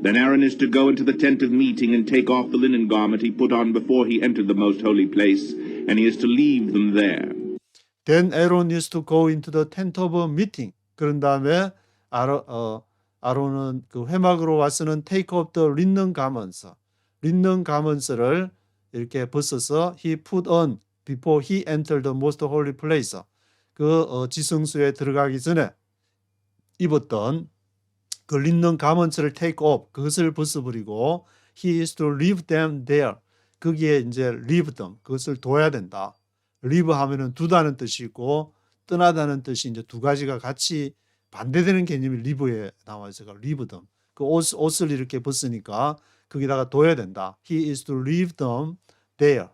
Then Aaron is to go into the tent of meeting and take off the linen garment he put on before he entered the most holy place, and he is to leave them there. Then Aaron is to go into the tent of meeting. 그런 다음에 아론은 그 회막으로 와서는 take off the linen garments. linen garments를 이렇게 벗어서 he put on before he entered the most holy place. 그 지성소에 들어가기 전에 입었던 그 linen garments를 take off, 그것을 벗어버리고 he is to leave them there. 거기에 이제 leave them, 그것을 둬야 된다. leave 하면은 두다는 뜻이 있고 떠나다는 뜻이 이제 두 가지가 같이 반대되는 개념이 leave에 나와 있어요. leave them. 그 옷을 이렇게 벗으니까 거기다가 둬야 된다. He is to leave them there.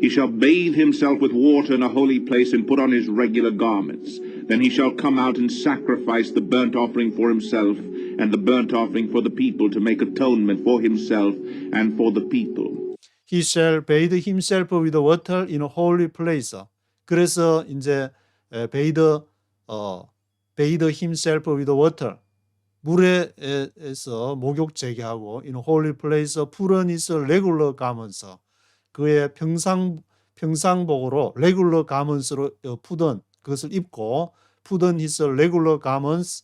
He shall bathe himself with water in a holy place and put on his regular garments. Then he shall come out and sacrifice the burnt offering for himself and the burnt offering for the people to make atonement for himself and for the people. He shall bathe himself with water in a holy place. 그래서 이제 bathe himself with water. 물에서 목욕 재개하고 in a holy place put on his regular garments. 그의 평상복으로 regular garments로 put on, 그것을 입고 put on his regular garments.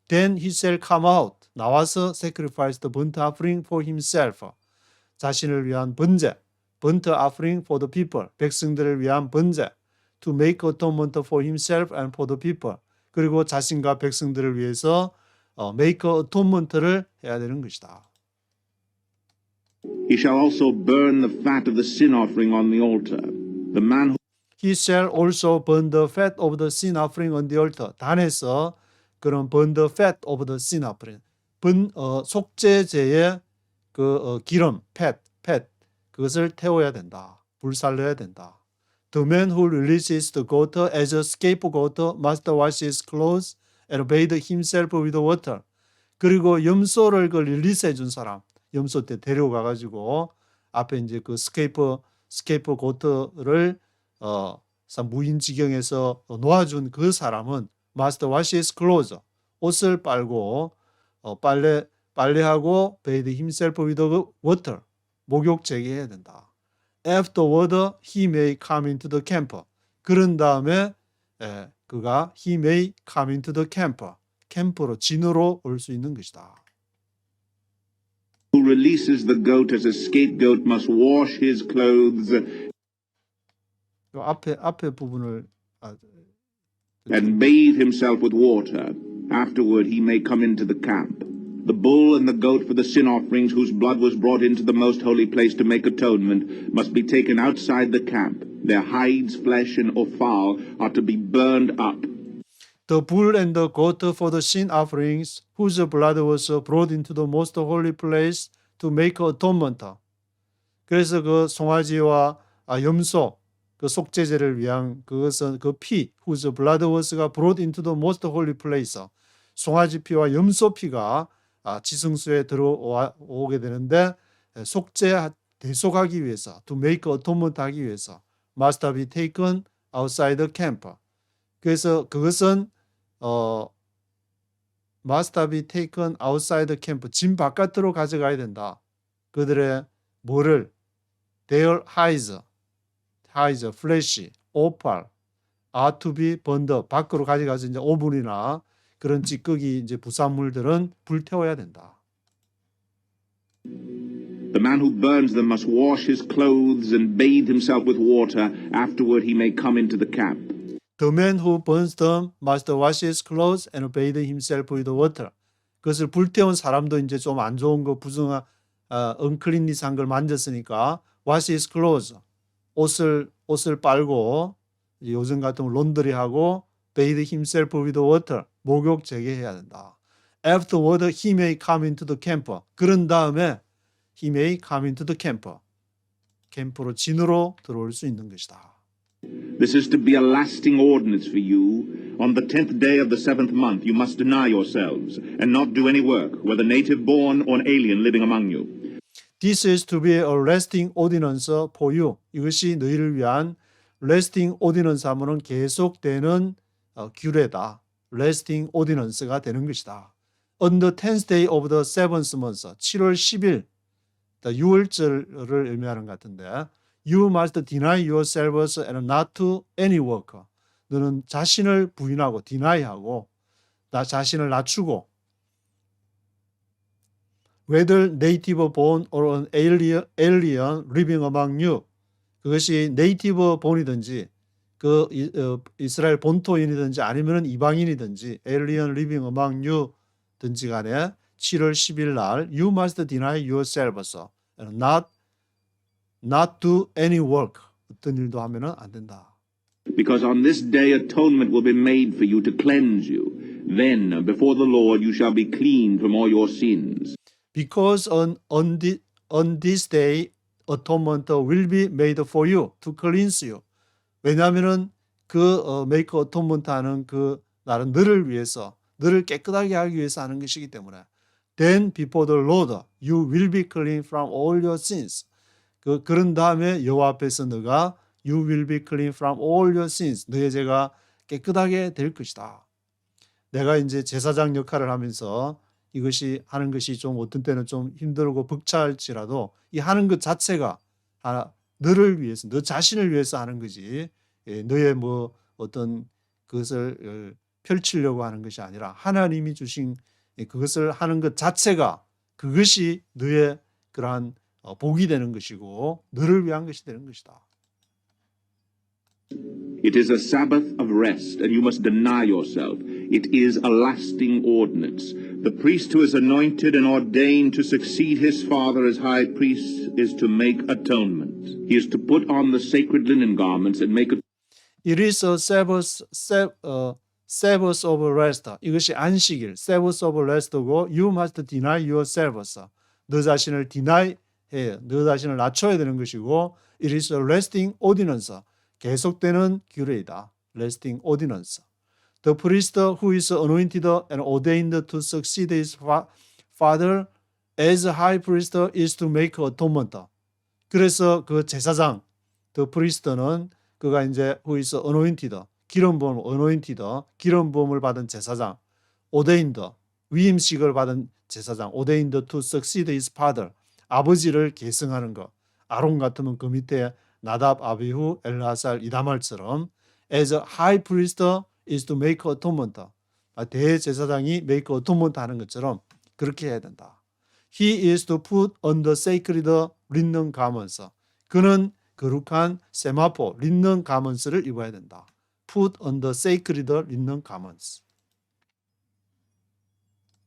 Then he shall come out, 나와서 sacrifice the burnt offering for himself. 자신을 위한 번제, burnt offering for the people, 백성들을 위한 번제, to make atonement for himself and for the people. 그리고 자신과 백성들을 위해서 make atonement를 해야 되는 것이다. He shall also burn the fat of the sin offering on the altar. The man who He shall also burn the fat of the sin offering on the altar. 단에서 그런 burn the fat of the sin offering. 속죄제의 기름, fat, 그것을 태워야 된다. 불살려야 된다. The man who releases the goat as a scapegoat must wash his clothes and bathe himself with water. 그리고 염소를 릴리스해 준 사람, 염소 때 데려가가지고 앞에 이제 그 스케이프고트를 무인지경에서 놓아준 그 사람은 must wash his clothes, 옷을 빨고 빨래하고 bathe himself with water, 목욕 재개해야 된다. Afterward he may come into the camp. 그런 다음에 그가 he may come into the camp, 캠프로 진으로 올 수 있는 것이다. who releases the goat as a scapegoat must wash his clothes 앞에 부분을 and bathe himself with water. Afterward he may come into the camp. The bull and the goat for the sin offerings, whose blood was brought into the most holy place to make atonement, must be taken outside the camp. Their hides, flesh, and offal are to be burned up. The bull and the goat for the sin offerings, whose blood was brought into the most holy place to make atonement. 그래서 그 송아지와 염소, 그 속죄제를 위한 그것은 그 피, whose blood was가 brought into the most holy place. 송아지 피와 염소 피가 지성소에 들어오게 되는데 속죄 대속하기 위해서, to make atonement 하기 위해서 must be taken outside the camp. 그래서 그것은 must be taken outside the camp. 진 바깥으로 가져가야 된다. 그들의 뭐를? Their hides, flesh, offal are to be burned. 밖으로 가져가서 이제 오븐이나 그런 찌꺼기 이제 부산물들은 불태워야 된다. The man who burns them must wash his clothes and bathe himself with water. Afterward he may come into the camp. The man who burns them must wash his clothes and bathe himself with water. 그것을 불태운 사람도 이제 좀 안 좋은 거 uncleanness한 걸 만졌으니까 wash his clothes, 옷을 빨고 요즘 같으면 론드리하고 bathe himself with water, 목욕 재개해야 된다. Afterward he may come into the camp. 그런 다음에 he may come into the camp. 캠프로 진으로 들어올 수 있는 것이다. This is to be a lasting ordinance for you. On the 10th day of the 7th month you must deny yourselves, and not do any work, whether native born or an alien living among you. This is to be a lasting ordinance for you. 이것이 너희를 위한 lasting ordinance 하면은 계속되는 규례다. lasting ordinance가 되는 것이다. On the 10th day of the 7th month, 7월 10일, 6월절을 의미하는 것 같은데, You must deny yourselves and not to any work. 너는 자신을 부인하고 deny하고 나 자신을 낮추고 whether native born or an alien living among you. 그것이 native born이든지 그 이스라엘 본토인이든지 아니면 이방인이든지 alien living among you 든지 간에 7월 10일 날 you must deny yourselves and not do any work. 어떤 일도 하면은 안 된다. Because on this day atonement will be made for you to cleanse you. Then before the Lord you shall be clean from all your sins. Because on this day atonement will be made for you to cleanse you. 왜냐하면은 그 make atonement 하는 그 날은 너를 위해서, 너를 깨끗하게 하기 위해서 하는 것이기 때문에. Then before the Lord you will be clean from all your sins. 그런 다음에 여호와 앞에서 너가 You will be clean from all your sins. 너의 죄가 깨끗하게 될 것이다. 내가 이제 제사장 역할을 하면서 이것이 하는 것이 좀 어떤 때는 좀 힘들고 벅찰지라도 이 하는 것 자체가 너를 위해서, 너 자신을 위해서 하는 거지. 너의 뭐 어떤 그것을 펼치려고 하는 것이 아니라 하나님이 주신 그것을 하는 것 자체가 그것이 너의 그러한 복이 되는 것이고 너를 위한 것이 되는 것이다. It is a Sabbath of rest, and you must deny yourself. It is a lasting ordinance. The priest who is anointed and ordained to succeed his father as high priest is to make atonement. He is to put on the sacred linen garments and make It is a Sabbath of rest. 이것이 안식일, Sabbath of rest고 you must deny yourselves. 너 자신을 deny 해요. 너 자신을 낮춰야 되는 것이고 it is a lasting ordinance. 계속되는 규례이다. lasting ordinance. The priest who is anointed and ordained to succeed his father as high priest is to make atonement. 그래서 그 제사장, the priest는 그가 이제 who is anointed, 기름 부음을 받은 제사장, ordained, 위임식을 받은 제사장, ordained to succeed his father, 아버지를 계승하는 것. 아론 같으면 그 밑에 나답, 아비후, 엘라살, 이다말처럼 as a high priest is to make atonement. 대제사장이 make atonement 하는 것처럼 그렇게 해야 된다. He is to put on the sacred linen garments. 그는 거룩한 세마포, linen garments를 입어야 된다. Put on the sacred linen garments.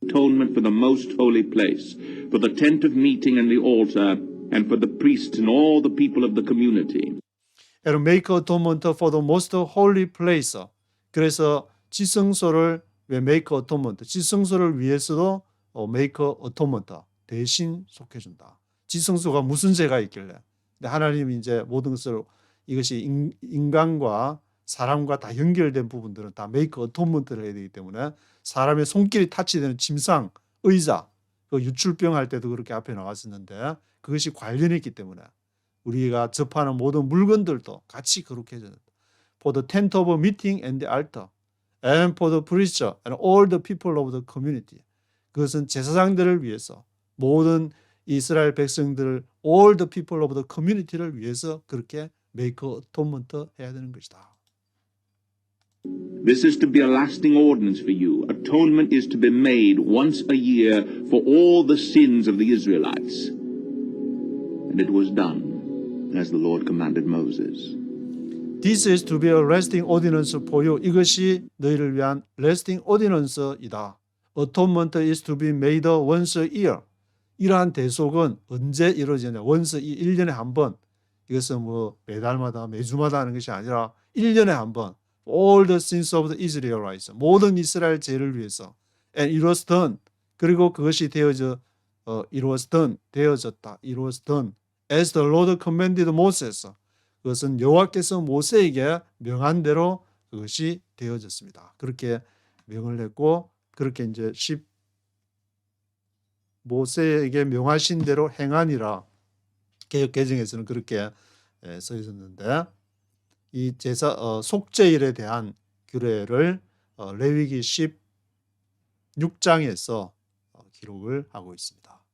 atonement for the most holy place, for the tent of meeting and the altar, and for the priests and all the people of the community. And make atonement for the most holy place. 그래서 지성소를 왜 make atonement, 지성소를 위해서도 make atonement, 대신 속해준다. 지성소가 무슨 죄가 있길래? 근데 하나님이 이제 모든 것을 이것이 인간과 사람과 다 연결된 부분들은 다 make atonement를 해야 되기 때문에 사람의 손길이 타치되는 침상, 의자, 그 유출병 할 때도 그렇게 앞에 나왔었는데 그것이 관련이 있기 때문에 우리가 접하는 모든 물건들도 같이 그렇게 해야 된다. For the tent of meeting and the altar, and for the preacher and all the people of the community. 그것은 제사장들을 위해서 모든 이스라엘 백성들, all the people of the community를 위해서 그렇게 make atonement 해야 되는 것이다. This is to be a lasting ordinance for you. Atonement is to be made once a year for all the sins of the Israelites. And it was done as the Lord commanded Moses. This is to be a lasting ordinance for you. 이것이 너희를 위한 lasting ordinance이다. Atonement is to be made once a year. 이러한 대속은 언제 이루어지냐? once 1년에 한 번. 이것은 뭐 매달마다 매주마다 하는 것이 아니라 1년에 한 번. All the sins of the Israelites. 모든 이스라엘 죄를 위해서. And it was done. 그리고 그것이 되어졌다. It was done. As the Lord commanded Moses. 그것은 여호와께서 모세에게 명한 대로 그것이 되어졌습니다. 그렇게 명을 했고 그렇게 이제 모세에게 명하신 대로 행하니라. 개역 개정에서는 그렇게 써 있었는데 이 제사 속죄일에 대한 규례를 레위기 16장에서 기록을 하고 있습니다.